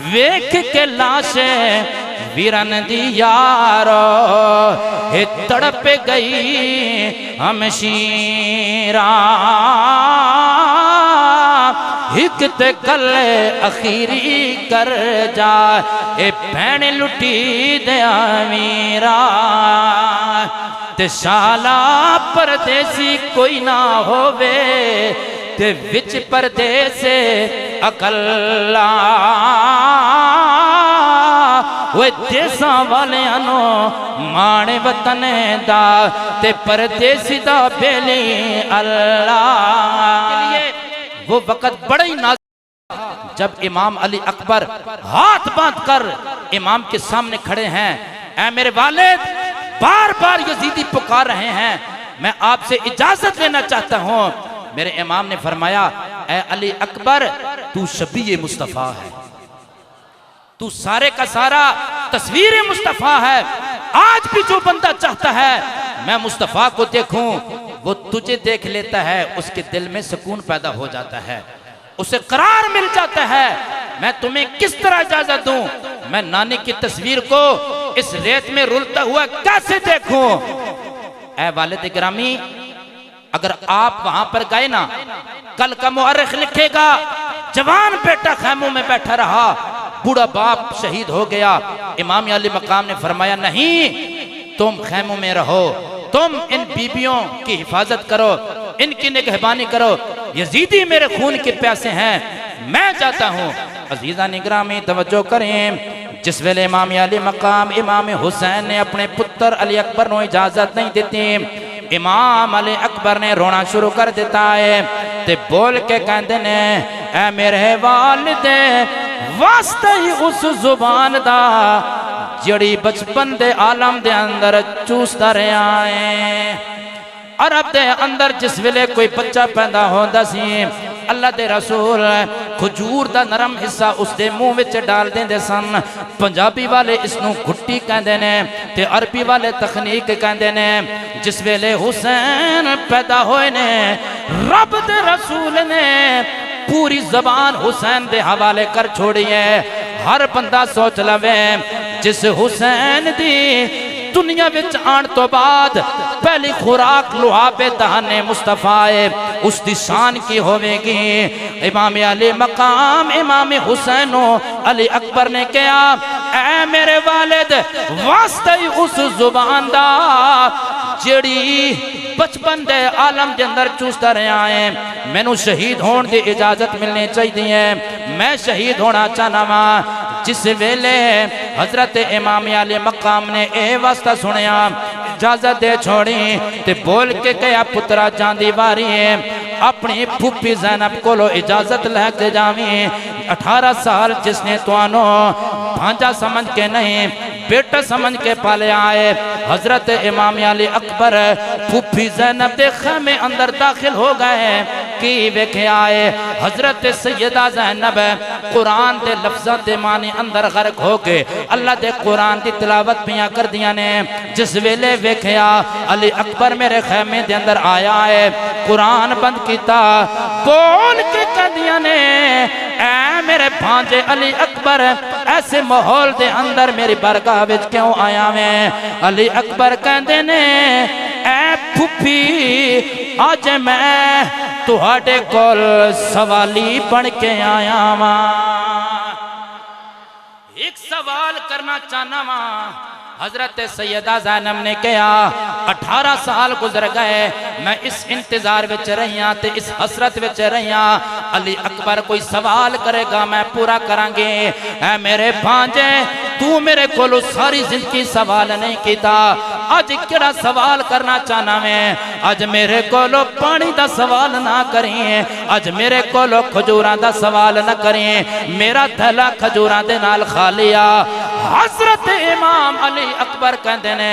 वेख के लाशे वीरन दी यारो हे तड़प गई हमशीरा हिक ते कल अखीरी कर जा ए भैन लुटी दया मीरा ते शाला परदेसी कोई ना होवे ते विच परदेसे अकल्ला वो देसा वाले नो माणे वतन दा ते परदेसी दा बेली अल्लाह। वो वक़्त बड़ा ही नाज़ुक जब इमाम अली अकबर हाथ बांध कर इमाम के सामने खड़े हैं। ऐ मेरे वालिद, बार बार यजीदी पुकार रहे हैं, मैं आपसे इजाजत लेना चाहता हूँ। मेरे इमाम ने फरमाया, ऐ अली अकबर, तू शबीए मुस्तफ़ा है, तू सारे का सारा तस्वीर मुस्तफ़ा है। आज भी जो बंदा चाहता है मैं मुस्तफ़ा को देखूं, वो तुझे देख लेता है, उसके दिल में सुकून पैदा हो जाता है, उसे करार मिल जाता है। मैं तुम्हें किस तरह इजाजत दूं? मैं नानी की तस्वीर को इस रेत में रुलता हुआ कैसे देखूं? ऐ वालिद गिरामी, अगर आप वहां पर गए ना, कल का मुअर्रिख लिखेगा जवान बेटा खैमों में बैठा रहा, बूढ़ा बाप शहीद हो गया। इमाम अली मकाम ने फरमाया, नहीं, तुम खैमों में रहो, तुम इन बीबियों की हिफाजत करो, इनकी निगहबानी करो। यजीदी मेरे खून के प्यासे हैं, मैं जाता हूँ। अजीजा निगरामी तवज्जो करें, जिस वेले इमाम अली मकाम इमाम हुसैन ने अपने पुत्र अली अकबर को इजाजत नहीं देती, इमाम अली अकबर ने रोना शुरू कर देता है। ते बोल के कहते ने, ऐ मेरे वालिदे, वास्ते ही उस जुबान दा जड़ी बचपन दे आलम दे अंदर चूसता रहा है। अरब दे अंदर जिस वेले कोई बच्चा पैदा होता सी, अल्लाह दे रसूल खजूर दा नरम हिस्सा उसके मुंह विच डाल देंदे सन। पंजाबी वाले इसनू घुट्टी कहते ने ते अरबी वाले तकनीक कहते ने। जिस वेले हुसैन पैदा होए ने, रब दे रसूल ने पूरी जबान हुसैन दे हवाले कर छोड़ी है। हर बंदा सोच लवे, जिस हुसैन दी दुनिया विच आन तो बाद पहली खुराक लुहाबे दहाने मुस्तफा है, उसकी शान की होवेगी। इमाम अली मकाम इमाम हुसैन अली अकबर ने कहा, ऐ मेरे वालिद, वास्ते ही उस जुबान दा जेड़ी बचपन दे आलम के अंदर चूसता रहा है, मैनू शहीद होने की इजाजत मिलनी चाहिए। मैं शहीद होना चाहना वा। जिस वेले हजरत इमाम अली मकाम ने यह वास्ता सुनिया, इजाजत दे छोड़ी ते बोल के कहा, पुत्रा जांदी वारी है, अपनी फूफी ज़ैनब कोलो इजाजत लैके जावी। 18 साल जिसने तुआनो भांजा समझ के नहीं, बेटा समझ के पाले आए। हजरत इमाम अली अकबर फूफी ज़ैनब दे खेमे अंदर दाखिल हो गए कि वेखे आए। हजरत सैयदा ज़ैनब कुरान दे लफ्ज़ां दे मानी अंदर गर्क हो के अल्लाह दे कुरान की तिलावत पिया कर दिया ने। जिस वेले वेख्या अली अकबर मेरे खेमे दे अंदर आया है, कुरान बंद किया, बोल के कह दिया ने, ऐ मेरे भांजे अली अकबर, ऐसे माहौल दे अंदर मेरी बरगाह विच क्यों आया मैं? अली अकबर कहते ने, ऐ फुफी, आज मैं तुहाडे कोल सवाली बन के आया वा। एक सवाल करना चाहना वा। हजरत सैयदा ज़ैनब ने कहा, 18 साल गुजर गए, मैं इस इंतजार विच रही, इस हसरत विच रही। अली अकबर कोई सवाल करेगा, मैं पूरा करांगे। ऐ मेरे भांजे, तू मेरे कोलो सारी जिंदगी सवाल नहीं किया, अज केड़ा सवाल करना चाहना मैं? अज मेरे कोलो पानी दा सवाल ना करिए, अज मेरे कोलो खजूरां दा सवाल ना करिए, मेरा थैला खजूरां दे नाल खाली आ। हजरत इमाम अली अकबर कहते ने,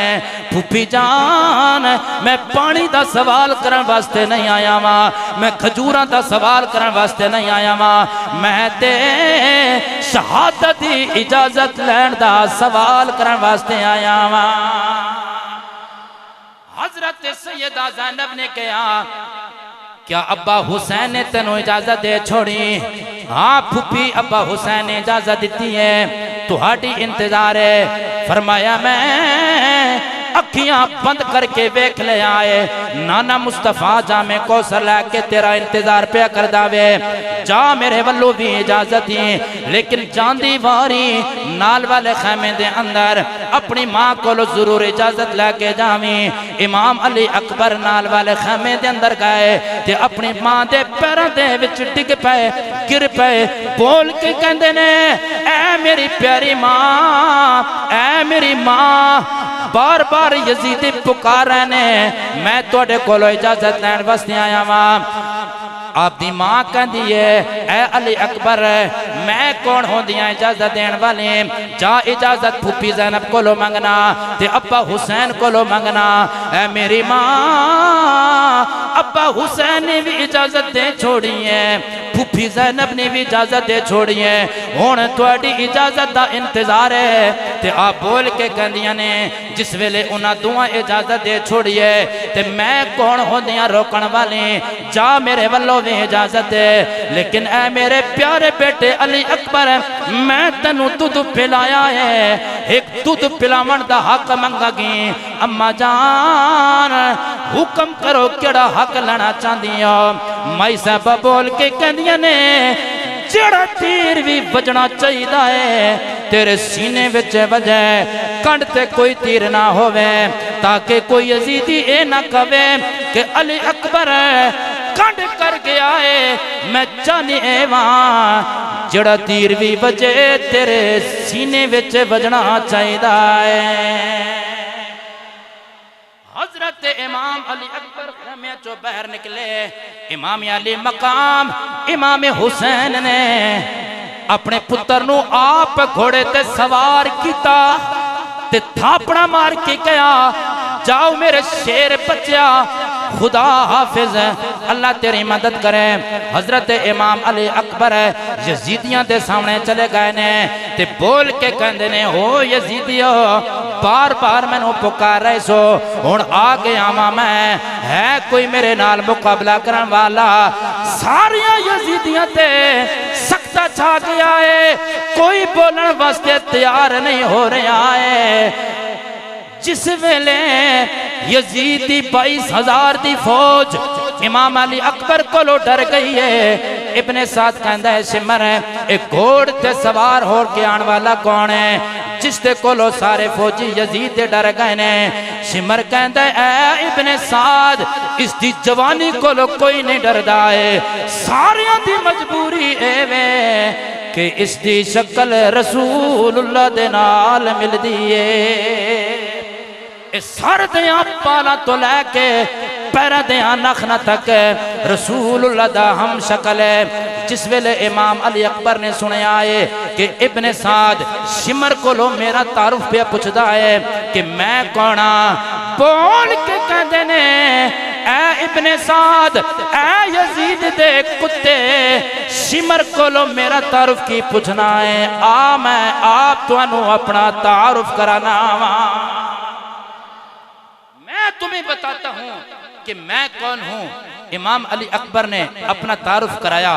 फूफी जान, मैं पानी दा सवाल करन वास्ते नहीं आया वा, मैं खजूरां दा सवाल करन वास्ते नहीं आया वा, मैं ते शहादत दी इजाजत लैन दा सवाल करन वास्ते आया वा। हजरत सैयदा ज़ैनब ने कहा, क्या अब्बा हुसैन ने तेनों इजाजत दे छोड़ी? हाँ फूफी अब्बा हुसैन ने इजाजत दी है, तुहाडी इंतजार है। फरमाया मैं अखियां बंद करके वेख ले आए, नाना मुस्तफा जामे कौसर लैके तेरा इंतजार पे कर दावे। जा मेरे वल्लों भी इजाजत ही, लेकिन जांदी वारी नाल वाले खैमे दे अंदर अपनी मां को जरूर इजाजत लैके जावी। इमाम अली अकबर नाल वाले खैमे दे अंदर गए ते अपनी मां दे पैरों दे विच डिग पे, गिर पे, बोल के कहंदे ने ऐ मेरी प्यारी मां, ऐ मेरी मां, बार बार यजीदी पुकार रहे ने, मैं तुहाडे कोलों इजाजत लैण वास्ते आया वां। आपदी मां कहंदी है ऐ अली अकबर मैं कौन होंदियां इजाजत देने वाले? जा इजाजत फूफी ज़ैनब कोलों मंगना ते अब्बा हुसैन कोलों मंगना। ऐ मेरी मां अब्बा हुसैन ने भी इजाजत दे छोड़ी है, फूफी ज़ैनब ने भी इजाजत दे छोड़ी है, हुण तुहाडी इजाजत दा इंतजार है। ते आप बोल के कहंदियां ने जिस वेले उन्हां दुआ इजाजत दे छोड़ी है ते मैं कौन होंदियां रोकण वाले? जा मेरे वल्लों भी इजाजत है, लेकिन ऐ मेरे प्यारे बेटे अली अकबर मैं तेनू दूध पिलाया है, एक दूध पिलावन दा हक मंगागी। अम्मा जान हुक्म करो केड़ा हक लेना चाहदी हो? माई साहबा बोल के कहंदियां ने जेड़ा तीर भी बजना चाहिए है तेरे सीने विच वजे, कंड ते कोई तीर ना होवे, ताकि कोई यजीदी ए ना कवे कि अली अकबर कंड कर गया है। मैं चाहनी एवां जेड़ा तीर भी बजे तेरे सीने विच बजना चाहिए है। हजरत इमाम अली अकबर खैमे चो बाहर निकले। इमाम अली मकाम इमाम हुसैन ने अपने पुत्र नू आप घोड़े ते सवार किया ते थापड़ा मार के गया, जाओ मेरे शेर बच्चा, खुदा हाफिज अल्लाह तेरी मदद करे। हजरत इमाम अली अकबर यजीदियां दे सामने चले गए ने ते बोल के कहंदे ने हो यजीदियो बार बार मैनू पुकार रहे सो, हुण आ गया वां मैं, है कोई मेरे नाल मुकाबला करन वाला? सारियां यजीदियां ते सख्ता छा गया है, कोई बोलने वास्ते तैयार नहीं हो रहा है। जिस वेले यजीद दी 22,000 दी फौज इमाम अली अकबर को डर गई है, इब्ने साद कहंदा है सिमर एक घोड़ ते सवार हो के आने वाला कौन है जिसते कोलो सारे फौजी यजीद दे डर गए ने? सिमर कहंदा है इब्ने साद इसकी जवानी कोलो कोई नहीं डरदा है, सारियां दी मजबूरी एवे कि इसकी शक्ल रसूलुल्लाह दे नाल मिलदी है। सर दिया पाला तो लैके पैर दिया नखना तक रसूलुल्लाह दा हम शक्ल है। जिस वेले इमाम अली अकबर ने सुनया है कि इब्ने साद शिमर को मेरा तारुफ पे पुछदा है कि मैं कौन हाँ, बोल के कहते ने ऐ इब्ने साद ऐ यजीद दे कुत्ते, शिमर को मेरा तारुफ की पूछना है? आ मैं आप तुहानू अपना तारुफ कराना वा। मैं तुम्हें बताता हूं कि मैं कौन हूं। इमाम अली अकबर ने अपना तारुफ कराया,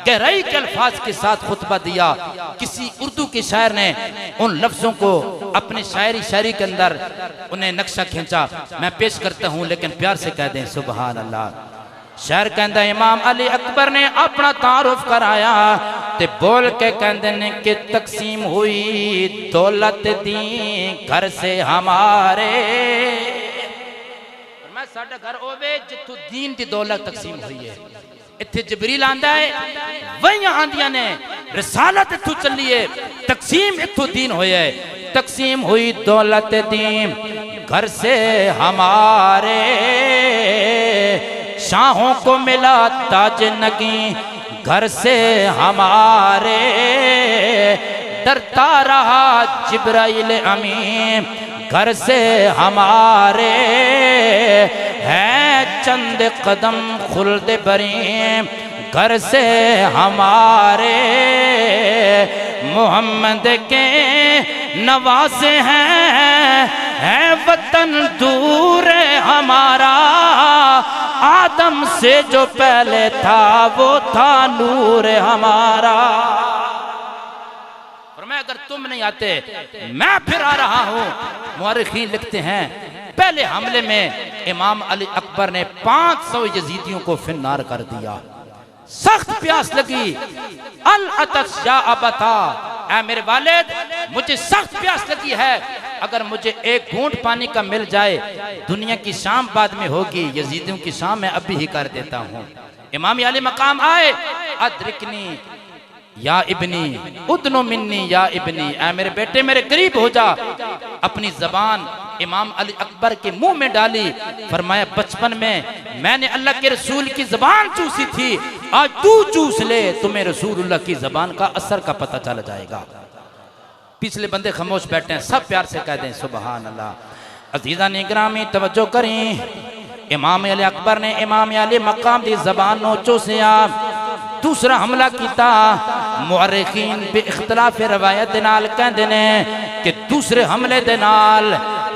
गहराई के अल्फाज के साथ खुतबा दिया। किसी उर्दू के शायर ने उन लफ्जों को अपने शायरी के अंदर उन्हें नक्शा खींचा, मैं पेश करता हूं लेकिन प्यार से कह दें सुभान अल्लाह। शायर कहता इमाम अली अकबर ने अपना तारुफ कराया ते बोल के कहते ने कि तकसीम हुई दौलत दी घर से हमारे, साडा घर होवे जिथों दीन दी दौलत तकसीम हुई है। इत्थे जबरील आंदा है, वहियां आंदियां ने रिसालत इत्थों चली है, तकसीम इत्थों दीन होया है। तकसीम हुई दौलत दीन घर से हमारे, शाहों को मिला ताज नगी घर से हमारे, डरता रहा जिब्राइल अमीन घर से हमारे, है चंद कदम खुल्द बरी घर से हमारे, मोहम्मद के नवासे हैं, है वतन दूर हमारा, आदम से जो पहले था वो था नूर हमारा। फरमाया अगर तुम नहीं आते मैं फिर आ रहा हूं। मुअर्रिखीन लिखते हैं पहले हमले में इमाम अली अकबर ने 500 यजीदियों को फिन्नार कर दिया। सख्त प्यास लगी, अल अतश या अबता, ऐ मेरे वालिद मुझे सख्त प्यास लगी है, अगर मुझे एक घूंट पानी का मिल जाए, दुनिया की शाम बाद में होगी, यजीदियों की शाम मैं अभी ही कर देता हूँ। इमाम अली मकाम आए, अदरिकनी या इब्नी उदनो मिन्नी या इब्नी, ऐ मेरे बेटे मेरे करीब हो जा। अपनी जबान इमाम अली अकबर के मुंह में डाली। फरमाया बचपन में मैंने अल्लाह के रसूल की जबान चूसी थी, आज तू चूस ले, तुम्हें रसूलुल्लाह की जबान का असर का पता चल जाएगा। पिछले बंदे खामोश बैठे हैं, सब प्यार से कह दें सुबहान अल्लाह। अजीजा ने ग्रामी तवज्जो करें, इमाम अली अकबर ने इमाम अली मकाम दी जबान नो चूसिया। दूसरा हमला किया। मुअर्रिखीन बे इख्तिलाफ रवायत दे नाल कहंदे ने कि दूसरे हमले दे नाल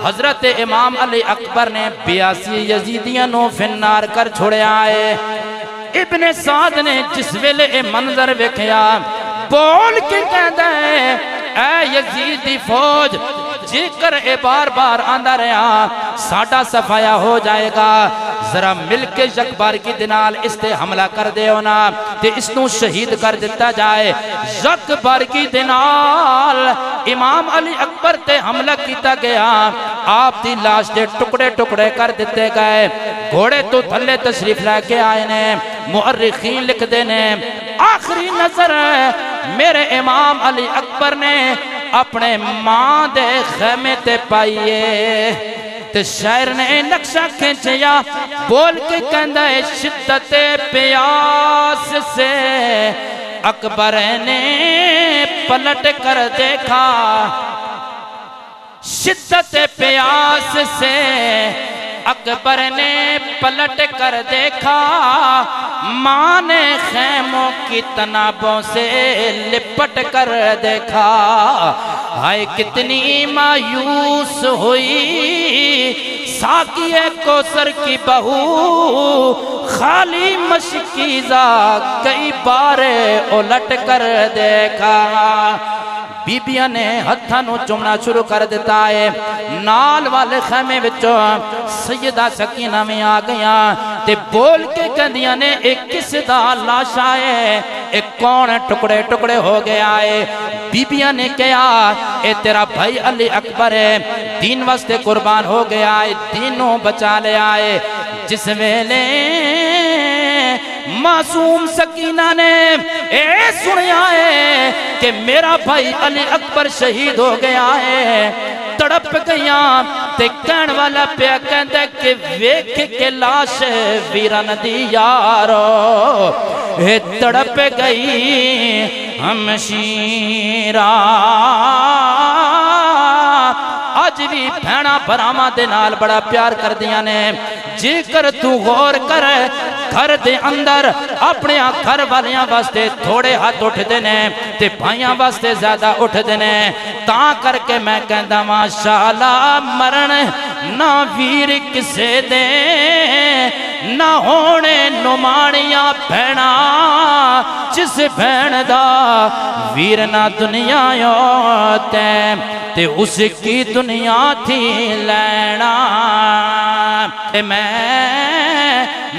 हजरत इमाम अली अकबर ने 82 यजीदियां नो फिन्नार कर छोड़या है। इब्ने साद ने जिस वेले ए मंजर वेखया बोल के कहंदा है ऐ यजीदी फौज जेकर ए बार बार आंदा रहा साडा सफाया हो जाएगा, जरा मिलके यकबारगी दे नाल इस ते हमला कर देओ ना ते इसनू शहीद कर दिता जाए। यकबारगी दे नाल इमाम अली अकबर ते हमला किया गया, आप दी लाश दे टुकड़े टुकड़े कर दिते गए। घोड़े तो थल्ले तशरीफ लेके आए ने। मुअर्रिखीन लिखदे ने आखिरी नजर मेरे इमाम अली अकबर ने अपने मां दे खेमे ते पाइए ते शायर ने नक्शा खींचया बोल के कहंदा है शिद्दत प्यास से अकबर ने पलट कर देखा, शिद्दत प्यास से अकबर ने पलट कर देखा, माँ ने खैमों की तनाबों से लिपट कर देखा। हाय कितनी मायूस हुई साकिए कौसर की बहू, खाली मशकीज़ा कई बार उलट कर देखा। बीबिया ने हथा नू चुमना शुरू कर दिता है। नाल वाले खेमे विचों सैयदा सकीना में आ गया ते बोल के कहदियां ने एक किस दा लाशा है, एक कौन टुकड़े टुकड़े हो गया है। बीबिया ने कहा ए तेरा भाई अली अकबर है, दीन वास्ते कुर्बान हो गया है, दीनों बचा ले आए। जिस वेले मासूम सकीना ने ए सुनिया है कि मेरा भाई अली अकबर शहीद हो गया है, तड़प गया ते कहन वाला पिया कहंदा कि वेख के लाश वीरन दी यारो, ए तड़प गई हमशीरा। अज भी भैणा भरावां दे नाल बड़ा प्यार करदियां ने। जेकर तू गौर कर घर दे अंदर अपने घर वालियां वास्ते थोड़े हाथ उठते ने ते भाइयां वास्ते ज्यादा उठते ने। ता करके मैं कहंदा माशाअल्लाह मरण ना वीर किसे दे, ना होने नुमानियां भैणा जिस भैन दा वीर ना दुनिया ते उसकी दुनिया थी लैना।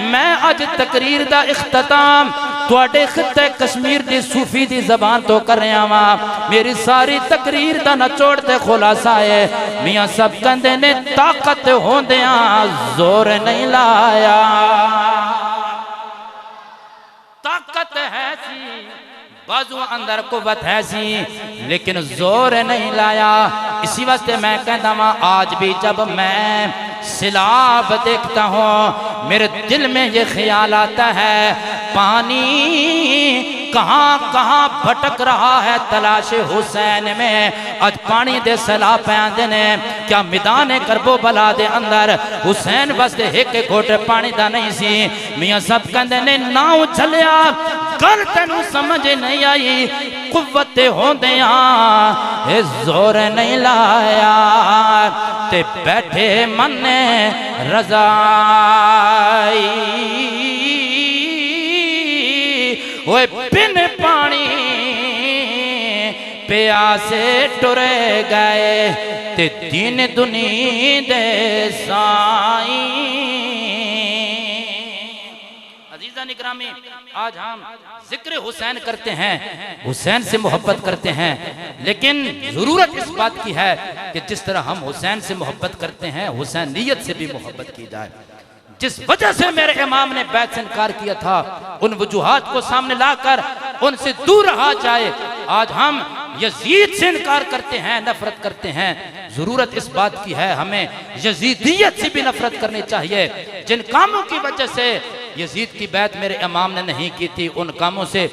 मैं अज तकरीर दा इख्तिताम तुहाडे खित्ते कश्मीर दी सूफी दी जबान तो कर रहा वां। मेरी सारी तकरीर दा नचोड़ ते खुलासा है मियां सब कहंदे ने ताकत होंदियां जोर नहीं लाया। ताकत है सी बाजू अंदर कुव्वत है सी लेकिन जोर नहीं लाया। इसी वास्ते मैं कहता हूँ आज भी जब मैं सिलाब देखता हूँ मेरे दिल में ये ख्याल आता है पानी कहाँ कहाँ भटक रहा है तलाश हुसैन में। आज पानी दे सैलाब पैंदे ने क्या मैदान करबला दे अंदर हुसैन वास्ते एक घोट पानी दा नहीं सी। मियाँ सब कहंदे ने नाव चलिया गल तेनू समझ नहीं आई कुव्वत होंदिया जोर नहीं लाया ते बैठे मन रजाई ओए बिन पानी प्यासे टुरे गए ते दीन दुनी दे साई। अजीज़ान इकरामी, आज हम जिक्र हुसैन करते हैं, हुसैन से मोहब्बत करते हैं, लेकिन जरूरत इस बात की है कि जिस तरह हम हुसैन से मोहब्बत करते हैं हुसैनियत से भी मोहब्बत की जाए। जिस वजह से मेरे इमाम ने बैत से इनकार किया था उन वजूहात को सामने लाकर उनसे दूर रहा जाए। आज हम यजीद से इनकार करते हैं, नफरत करते हैं। जरूरत इस बात की है हमें यजीदियत से भी नफरत करनी चाहिए। जिन कामों की वजह से यजीद की बैत मेरे इमाम ने नहीं की थी उन कामों से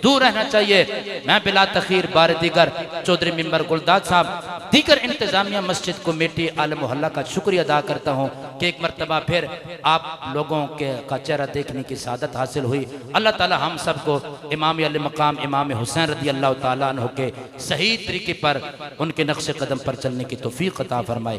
दूर रहना चाहिए। मैं बिला तखीर बार दीगर चौधरी मिंबर गुलदाद साहब, दीगर इंतजामिया मस्जिद कमेटी आलम मोहल्ला का शुक्रिया अदा करता हूँ कि एक मरतबा फिर आप लोगों के का चेहरा देखने की सादत हासिल हुई। अल्लाह ताला हम सबको इमाम अली मकाम इमाम हुसैन रदी अल्लाह ताला अन्हु के सही तरीके पर उनके नक्शे कदम पर चलने की तौफीक अता फरमाए।